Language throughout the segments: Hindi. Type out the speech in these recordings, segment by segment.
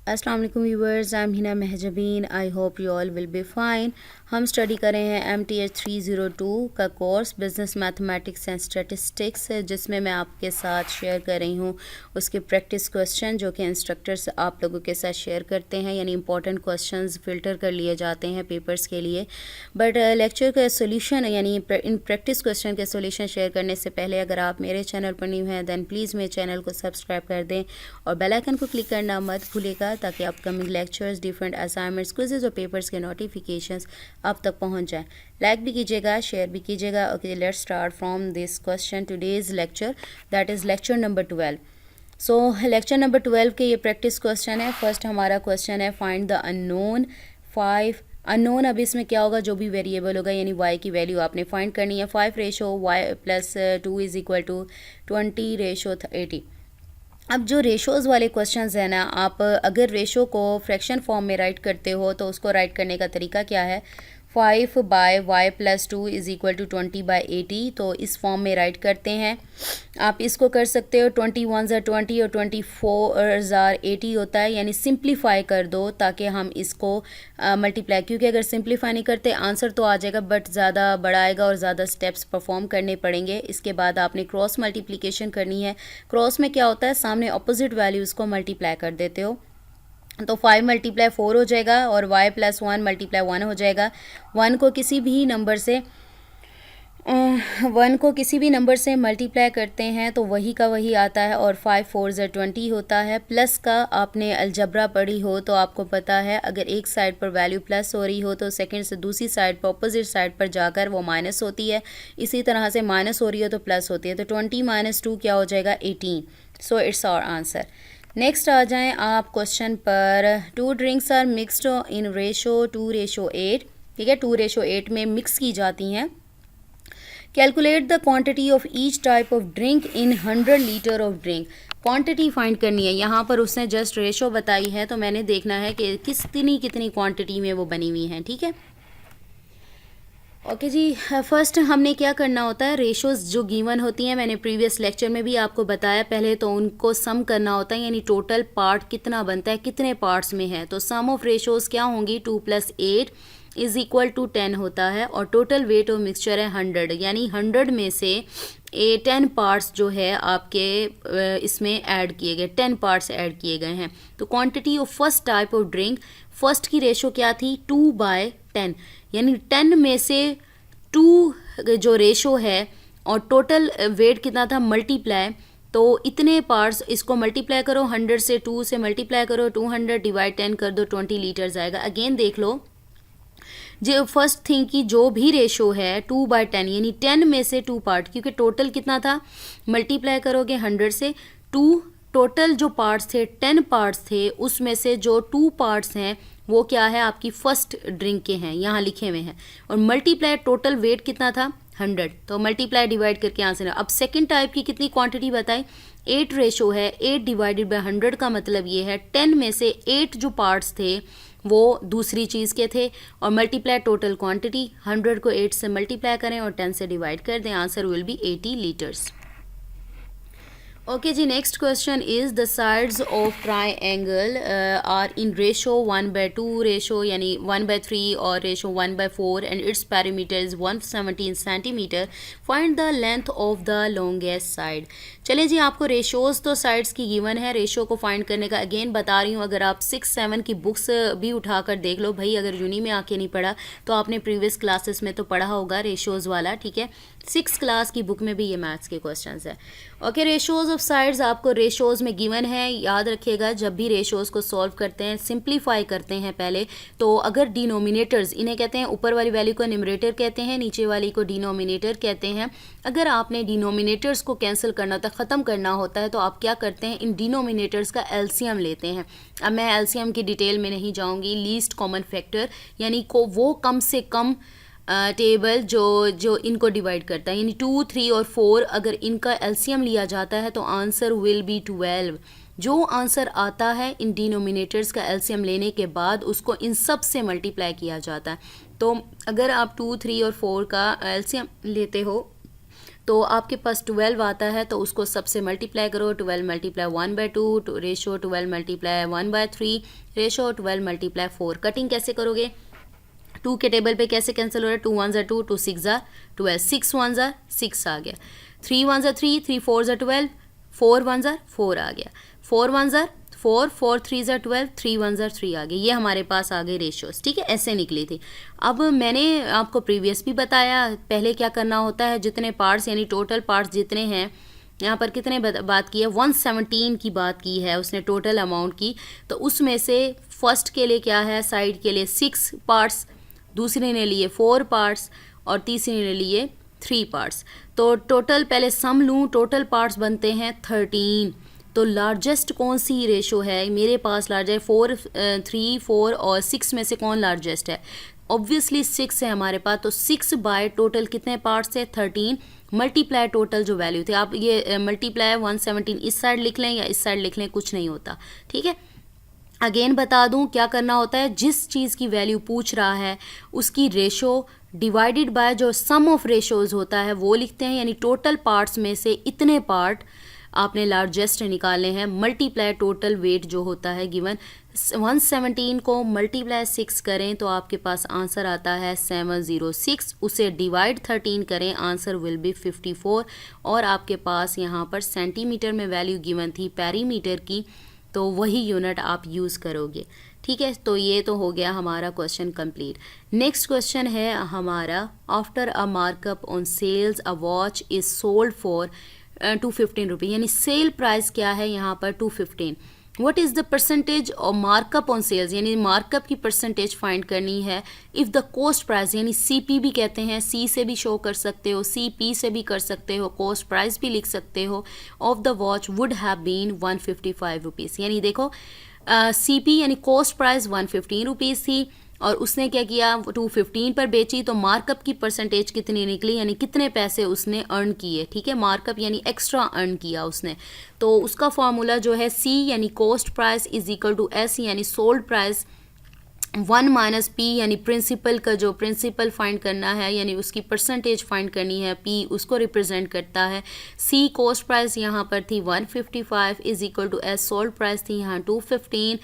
अस्सलाम वालेकुम viewers, I am Hina Mahjabeen. I hope you all will be fine. हम स्टडी कर रहे हैं MTH 302 का course business mathematics and statistics, जिसमें मैं आपके साथ शेयर कर रही हूँ उसके प्रैक्टिस क्वेश्चन जो कि इंस्ट्रक्टर्स आप लोगों के साथ शेयर करते हैं, यानी इंपॉर्टेंट क्वेश्चंस फ़िल्टर कर लिए जाते हैं पेपर्स के लिए। बट लेक्चर का सोल्यूशन यानी इन प्रैक्टिस क्वेश्चन के सोल्यूशन शेयर करने से पहले अगर आप मेरे चैनल पर न्यू हैं दैन प्लीज़ मेरे चैनल को सब्सक्राइब कर दें और बेल आइकन को क्लिक करना मत भूलिएगा ताकि upcoming lectures, different assignments, quizzes और पेपर्स के नोटिफिकेशंस आप तक पहुंच जाएं। लाइक भी कीजिएगा, शेयर भी कीजिएगा। Okay, let's start from this question today's lecture, that is lecture number 12। So lecture number 12 के ये प्रैक्टिस क्वेश्चन है। फर्स्ट हमारा क्वेश्चन है फाइंड द अननोन 5। अननोन अब इसमें क्या होगा, जो भी वेरिएबल होगा यानी y की वैल्यू आपने फाइंड करनी है। 5 ratio y+2 is equal to 20 ratio 80। अब जो रेशोज़ वाले क्वेश्चंस हैं ना, आप अगर रेशो को फ्रैक्शन फॉर्म में राइट करते हो तो उसको राइट करने का तरीका क्या है, 5/y+2 इज़ इक्वल टू 20/80। तो इस फॉर्म में राइट करते हैं। आप इसको कर सकते हो 21 ज़ा 20 और 24 ज़ा 80 होता है, यानी सिंप्लीफाई कर दो ताकि हम इसको मल्टीप्लाई, क्योंकि अगर सिंप्लीफाई नहीं करते आंसर तो आ जाएगा बट ज़्यादा बड़ा आएगा और ज़्यादा स्टेप्स परफॉर्म करने पड़ेंगे। इसके बाद आपने क्रॉस मल्टीप्लिकेशन करनी है। क्रॉस में क्या होता है, सामने अपोजिट वैल्यूज़ को मल्टीप्लाई कर देते हो। तो 5 × 4 हो जाएगा और y+1 × 1 हो जाएगा। 1 को किसी भी नंबर से मल्टीप्लाई करते हैं तो वही का वही आता है और 5×4 = 20 होता है। प्लस का आपने अलजबरा पढ़ी हो तो आपको पता है, अगर एक साइड पर वैल्यू प्लस हो रही हो तो सेकंड से दूसरी साइड पर अपोजिट साइड पर जाकर वो माइनस होती है। इसी तरह से माइनस हो रही हो तो प्लस होती है। तो 20 - 2 क्या हो जाएगा, 18। So it's our answer. Next आ जाएं आप क्वेश्चन पर। 2 drinks are mixed in ratio 2:8। ठीक है, 2:8 में मिक्स की जाती हैं। Calculate the quantity of each type of drink in 100 litre of drink. Quantity find करनी है। यहाँ पर उसने जस्ट रेशो बताई है तो मैंने देखना है कि कितनी क्वांटिटी में वो बनी हुई हैं। ठीक है, ओके जी। फर्स्ट हमने क्या करना होता है, रेशोज़ जो गिवन होती हैं, मैंने प्रीवियस लेक्चर में भी आपको बताया, पहले तो उनको सम करना होता है, यानी टोटल पार्ट कितना बनता है, कितने पार्ट्स में है। तो सम ऑफ रेशोज़ क्या होंगी, 2 + 8 इज़ इक्वल टू 10 होता है और टोटल वेट ऑफ मिक्सचर है 100, यानी 100 में से 10 पार्ट्स जो है आपके इसमें ऐड किए गए, 10 पार्ट्स ऐड किए गए हैं। तो quantity of first type of drink, first की रेशो क्या थी, 2/10, यानी 10 में से 2 जो रेशो है और टोटल वेट कितना था, मल्टीप्लाई। तो इतने पार्ट्स, इसको मल्टीप्लाई करो 100 से, 2 से मल्टीप्लाई करो, 200 / 10 कर दो, 20 लीटर्स आएगा। अगेन देख लो, जो फर्स्ट थिंग की जो भी रेशो है 2/10, यानी 10 में से 2 पार्ट, क्योंकि टोटल कितना था, मल्टीप्लाई करोगे 100 से 2, टोटल जो पार्ट्स थे 10 पार्ट्स थे, उसमें से जो 2 पार्ट्स हैं वो क्या है, आपकी फर्स्ट ड्रिंक के हैं, यहाँ लिखे हुए हैं, और मल्टीप्लाई टोटल वेट कितना था, 100। तो मल्टीप्लाई डिवाइड करके आंसर है। अब सेकंड टाइप की कितनी क्वांटिटी बताई, 8 रेशो है, 8 / 100 का मतलब ये है 10 में से 8 जो पार्ट्स थे वो दूसरी चीज़ के थे, और मल्टीप्लाई टोटल क्वांटिटी, 100 को 8 से मल्टीप्लाई करें और 10 से डिवाइड कर दें, answer will be 80 litres. Okay जी, next question is the sides of triangle are in ratio 1/2 ratio, यानी 1/3 और ratio 1/4 and its perimeter is 117 centimetre. Find the length of the longest side. चलिए जी, आपको रेशोज़ तो साइड्स की गिवन है, रेशो को फाइंड करने का अगेन बता रही हूँ। अगर आप 6-7 की बुक्स भी उठा कर देख लो भाई, अगर यूनी में आके नहीं पढ़ा तो आपने प्रीवियस क्लासेस में तो पढ़ा होगा रेशोज़ वाला। ठीक है, 6 क्लास की बुक में भी ये मैथ्स के क्वेश्चंस है। ओके, रेशोज़ ऑफ साइड्स आपको रेशोज़ में गिवन है। याद रखिएगा, जब भी रेशोज़ को सॉल्व करते हैं, सिंप्लीफाई करते हैं पहले, तो अगर डिनोमिनेटर्स, इन्हें कहते हैं ऊपर वाली वैल्यू को न्यूमरेटर कहते हैं, नीचे वाली को डिनोमिनेटर कहते हैं। अगर आपने डिनोमिनेटर्स को कैंसिल करना होता है, ख़त्म करना होता है, तो आप क्या करते हैं, इन डिनोमिनेटर्स का एलसीएम लेते हैं। अब मैं एलसीएम की डिटेल में नहीं जाऊँगी। लीस्ट कॉमन फैक्टर, यानी को वो कम से कम टेबल जो इनको डिवाइड करता है, यानी 2, 3 और 4, अगर इनका एलसीएम लिया जाता है तो आंसर विल बी 12। जो आंसर आता है इन डिनोमिनेटर्स का एलसीएम लेने के बाद उसको इन सब से मल्टीप्लाई किया जाता है। तो अगर आप 2, 3 और 4 का एलसीएम लेते हो तो आपके पास 12 आता है, तो उसको सबसे मल्टीप्लाई करो, 12 multiply 1/2 ratio 12 multiply 1/3 ratio 12 multiply 4। Cutting कैसे करोगे? 2 के टेबल पे कैसे कैंसिल हो रहा है? 2 1 2, 2 6 12, 6 1 6 आ गया, 3 1 3, 3 4 12, 4 1 4 आ गया, 4 1 4, 4 3 12, 3 1 3 आ गया। ये हमारे पास आ गए रेशियोज, ठीक है, ऐसे निकली थी। अब मैंने आपको प्रीवियस भी बताया पहले क्या करना होता है, जितने पार्ट्स यानी टोटल पार्ट्स जितने हैं, यहाँ पर कितने बात की है, 117 की बात की है उसने टोटल अमाउंट की। तो उसमें से फर्स्ट के लिए क्या है, साइड के लिए 6 पार्ट्स, दूसरे ने लिए 4 पार्ट्स और तीसरे ने लिए 3 पार्ट्स। तो टोटल पहले सम लूँ, टोटल पार्ट्स बनते हैं 13। तो लार्जेस्ट कौन सी रेशो है मेरे पास? लार्ज है 4, 3, 4 और 6 में से कौन लार्जेस्ट है? ऑब्वियसली 6 है हमारे पास। तो 6 बाय टोटल कितने पार्ट्स है? 13 मल्टीप्लाई टोटल जो वैल्यू थे, आप ये मल्टीप्लाई 117 इस साइड लिख लें या इस साइड लिख लें, कुछ नहीं होता, ठीक है। अगेन बता दूं क्या करना होता है, जिस चीज़ की वैल्यू पूछ रहा है उसकी रेशो डिवाइडेड बाय जो सम ऑफ रेशोज होता है वो लिखते हैं, यानी टोटल पार्ट्स में से इतने पार्ट आपने लार्जेस्ट निकाले हैं, मल्टीप्लाई टोटल वेट जो होता है गिवन 117 को मल्टीप्लाई 6 करें तो आपके पास आंसर आता है 706, उसे डिवाइड 13 करें, आंसर विल बी 54। और आपके पास यहाँ पर सेंटीमीटर में वैल्यू गिवन थी पेरीमीटर की, तो वही यूनिट आप यूज़ करोगे, ठीक है। तो ये तो हो गया हमारा क्वेश्चन कंप्लीट। नेक्स्ट क्वेश्चन है हमारा, after a markup on sales a watch is sold for 215 rupee, यानी सेल प्राइस क्या है यहाँ पर 215। What is the percentage of markup on sales, यानी मार्कअप की परसेंटेज फाइंड करनी है। इफ़ द कॉस्ट प्राइस, यानी CP भी कहते हैं, C से भी शो कर सकते हो, CP से भी कर सकते हो, कॉस्ट प्राइस भी लिख सकते हो, of the watch would have been 155 rupees. यानी देखो CP यानी कॉस्ट प्राइस 115 रुपीज़ थी और उसने क्या किया 215 पर बेची, तो मार्कअप की परसेंटेज कितनी निकली, यानी कितने पैसे उसने अर्न किए, ठीक है। मार्कअप यानी एक्स्ट्रा अर्न किया उसने। तो उसका फॉर्मूला जो है C यानी cost price is equal to S यानी सोल्ड प्राइस 1 माइनस P यानी प्रिंसिपल का जो प्रिंसिपल फाइंड करना है, यानी उसकी परसेंटेज फाइंड करनी है, P उसको रिप्रेजेंट करता है। C कॉस्ट प्राइस यहाँ पर थी 155 is equal to S sold price थी यहाँ 215,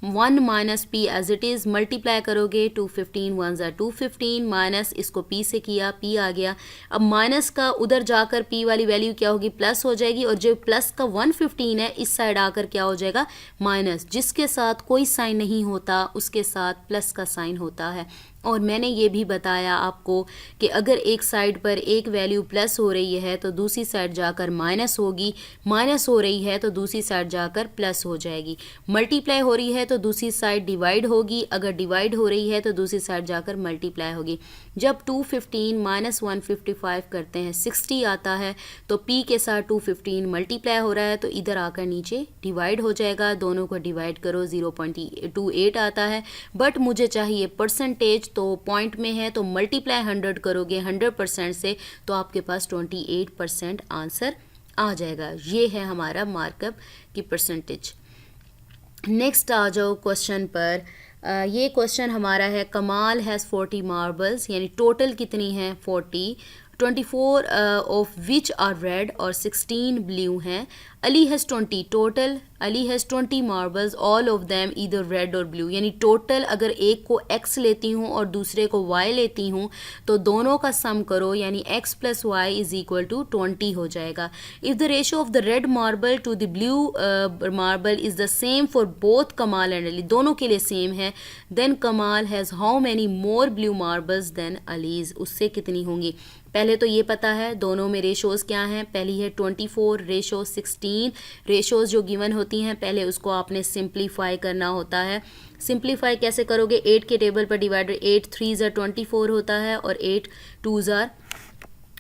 1 minus P as it is, multiply करोगे 215 1 215 माइनस इसको P से किया, P आ गया। अब माइनस का उधर जाकर P वाली वैल्यू क्या होगी, प्लस हो जाएगी, और जो प्लस का 115 है इस साइड आकर क्या हो जाएगा, माइनस। जिसके साथ कोई साइन नहीं होता उसके साथ प्लस का साइन होता है। और मैंने ये भी बताया आपको कि अगर एक साइड पर एक वैल्यू प्लस हो रही है तो दूसरी साइड जाकर माइनस होगी, माइनस हो रही है तो दूसरी साइड जाकर प्लस हो जाएगी, मल्टीप्लाई हो रही है तो दूसरी साइड डिवाइड होगी, अगर डिवाइड हो रही है तो दूसरी साइड जाकर मल्टीप्लाई होगी। जब 215 माइनस 155 करते हैं 60 आता है, तो P के साथ 215 मल्टीप्लाई हो रहा है तो इधर आकर नीचे डिवाइड हो जाएगा, दोनों को डिवाइड करो 0.28 आता है। बट मुझे चाहिए परसेंटेज, तो पॉइंट में है तो मल्टीप्लाई 100 करोगे 100% से, तो आपके पास 28% आंसर आ जाएगा। ये है हमारा मार्कअप की परसेंटेज। नेक्स्ट आ जाओ क्वेश्चन पर। ये क्वेश्चन हमारा है, कमाल हैज़ 40 मार्बल्स, यानी टोटल कितनी हैं 40, 24 ऑफ विच आर रेड और 16 ब्लू हैं। Ali has 20, total Ali has 20 marbles, all of them either red और ब्लू, यानी टोटल अगर एक को x लेती हूँ और दूसरे को y लेती हूँ तो दोनों का सम करो, यानी x plus y is equal to 20 हो जाएगा। If the ratio of the red marble to the blue marble is the same for both Kamal and Ali, दोनों के लिए सेम है, then Kamal has how many more blue marbles than Ali's, उससे कितनी होंगी। पहले तो ये पता है दोनों में रेशोज़ क्या हैं, पहली है 24 रेशो 16, रेशोज़ जो गिवन होती हैं पहले उसको आपने सिंप्लीफाई करना होता है। सिंप्लीफाई कैसे करोगे, 8 के टेबल पर डिवाइडेड 8 3 24 होता है और 8 2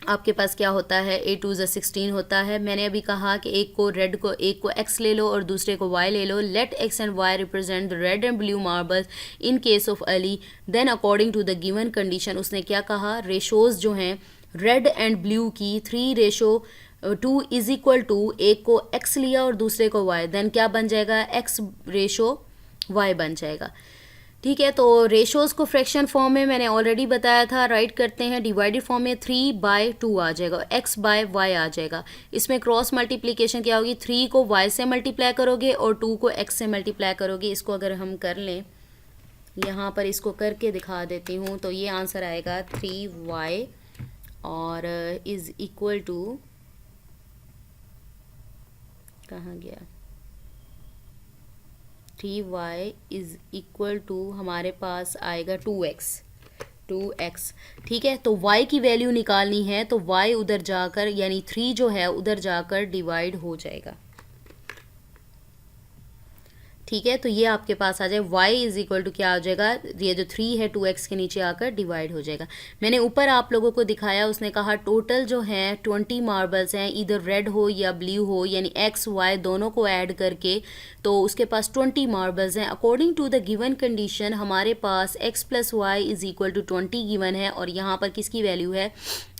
आपके पास क्या होता है, 8 2 16 होता है। मैंने अभी कहा कि एक को x ले लो और दूसरे को y ले लो। Let x and y represent the red and blue marbles in case of Ali, then according to the given condition उसने क्या कहा, रेशोज़ जो हैं रेड एंड ब्लू की 3:2 इज इक्वल टू, एक को x लिया और दूसरे को y, देन क्या बन जाएगा, x रेशो y बन जाएगा, ठीक है, तो रेशोज़ को फ्रैक्शन फॉर्म में मैंने ऑलरेडी बताया था, राइट करते हैं। डिवाइडेड फॉर्म में 3/2 आ जाएगा, x/y आ जाएगा। इसमें क्रॉस मल्टीप्लिकेशन क्या होगी, 3 को y से मल्टीप्लाई करोगे और 2 को x से मल्टीप्लाई करोगे। इसको अगर हम कर लें, यहाँ पर इसको करके दिखा देती हूँ, तो ये आंसर आएगा 3y और इज़ इक्वल टू, कहाँ गया, 3y इज़ इक्वल टू हमारे पास आएगा 2x। ठीक है, तो y की वैल्यू निकालनी है तो y उधर जाकर, यानी 3 जो है उधर जाकर डिवाइड हो जाएगा। ठीक है, तो ये आपके पास आ जाए y इज इक्वल टू क्या आ जाएगा, ये जो 3 है 2x के नीचे आकर डिवाइड हो जाएगा। मैंने ऊपर आप लोगों को दिखाया, उसने कहा टोटल जो है 20 मार्बल्स हैं, इधर रेड हो या ब्लू हो, यानी x y दोनों को ऐड करके तो उसके पास 20 मार्बल्स हैं। According to the given condition हमारे पास x plus y is equal to 20 given है, और यहाँ पर किसकी वैल्यू है,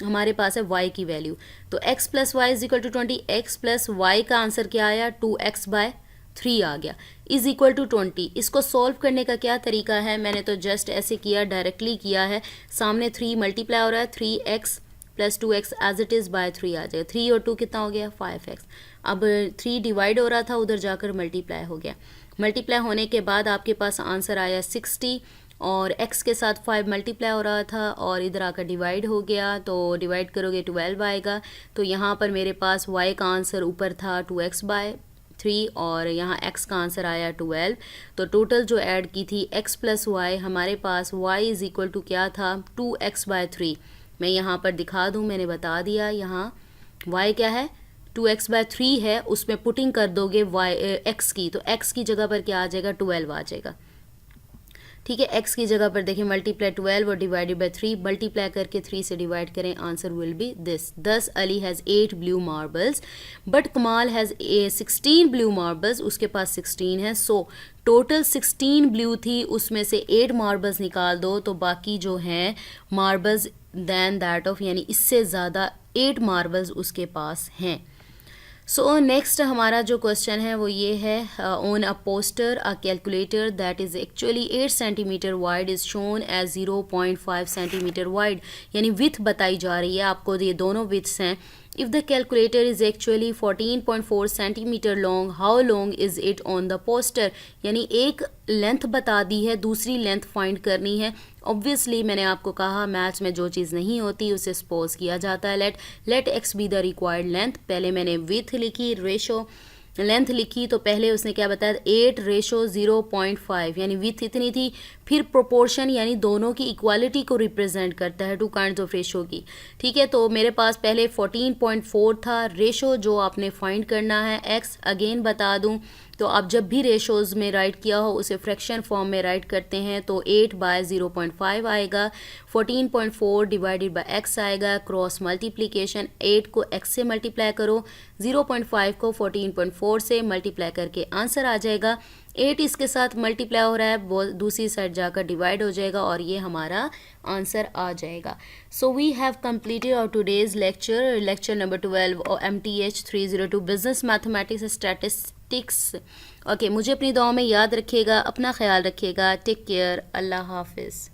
हमारे पास है y की वैल्यू। तो x plus y is equal to 20, x plus y का आंसर क्या आया, 2x/3 आ गया, इज इक्वल टू 20। इसको सॉल्व करने का क्या तरीका है, मैंने तो जस्ट ऐसे किया, डायरेक्टली किया है। सामने 3 मल्टीप्लाई हो रहा है, 3x plus 2x as it is by 3 आ जाएगा। 3 और 2 कितना हो गया, 5x। अब 3 डिवाइड हो रहा था, उधर जाकर मल्टीप्लाई हो गया। मल्टीप्लाई होने के बाद आपके पास आंसर आया 60, और x के साथ 5 मल्टीप्लाई हो रहा था और इधर आकर डिवाइड हो गया, तो डिवाइड करोगे 12 आएगा। तो यहाँ पर मेरे पास y का आंसर ऊपर था 2x/3 और यहाँ x का आंसर आया 12। तो टोटल जो ऐड की थी x प्लस वाई, हमारे पास y इज़ इक्वल टू क्या था, 2x/3। मैं यहाँ पर दिखा दूँ, मैंने बता दिया, यहाँ y क्या है, 2x/3 है, उसमें पुटिंग कर दोगे y x की, तो x की जगह पर क्या आ जाएगा, 12 आ जाएगा। ठीक है, x की जगह पर देखिए मल्टीप्लाई 12 और डिवाइडेड बाय 3, मल्टीप्लाई करके 3 से डिवाइड करें, answer will B this. Thus Ali has 8 blue marbles but कमाल हैज़ 16 ब्लू मार्बल्स, उसके पास 16 है। सो टोटल 16 ब्लू थी, उसमें से 8 मार्बल्स निकाल दो, तो बाकी जो हैं मार्बल्स दैन दैट ऑफ, यानी इससे ज़्यादा 8 मार्बल्स उसके पास हैं। सो नेक्स्ट हमारा जो क्वेश्चन है वो ये है, on a poster a calculator that is actually 8 centimetre wide is shown as 0.5 centimetre wide, यानी विथ बताई जा रही है आपको, ये दोनों विथ्स हैं। If the calculator is actually 14.4 centimetre long, how long is it on the poster, यानी एक लेंथ बता दी है, दूसरी लेंथ फाइंड करनी है। ऑब्वियसली मैंने आपको कहा मैथ्स में जो चीज़ नहीं होती उसे सपोज किया जाता है। Let x be the required length. पहले मैंने विथ लिखी, रेशो लेंथ लिखी, तो पहले उसने क्या बताया, 8:0.5, यानी विथ इतनी थी। फिर प्रोपोर्शन यानी दोनों की इक्वालिटी को रिप्रेजेंट करता है, 2 काइंड्स ऑफ रेशो की। ठीक है, तो मेरे पास पहले 14.4 था। रेशो जो आपने फाइंड करना है, एक्स अगेन बता दूं, तो आप जब भी रेशोज़ में राइट किया हो उसे फ्रैक्शन फॉर्म में राइट करते हैं, तो 8/0.5 आएगा, 14.4 डिवाइडेड बाय एक्स आएगा, क्रॉस मल्टीप्लिकेशन 8 को x से मल्टीप्लाई करो, 0.5 को 14.4 से मल्टीप्लाई करके आंसर आ जाएगा। 8 इसके साथ मल्टीप्लाई हो रहा है, वो दूसरी साइड जाकर डिवाइड हो जाएगा और ये हमारा आंसर आ जाएगा। So we have completed our today's lecture number 12 और MTH 302 business mathematics statistics. Okay, मुझे अपनी दुआ में याद रखिएगा, अपना ख्याल रखिएगा, टेक केयर, अल्लाह हाफिज़।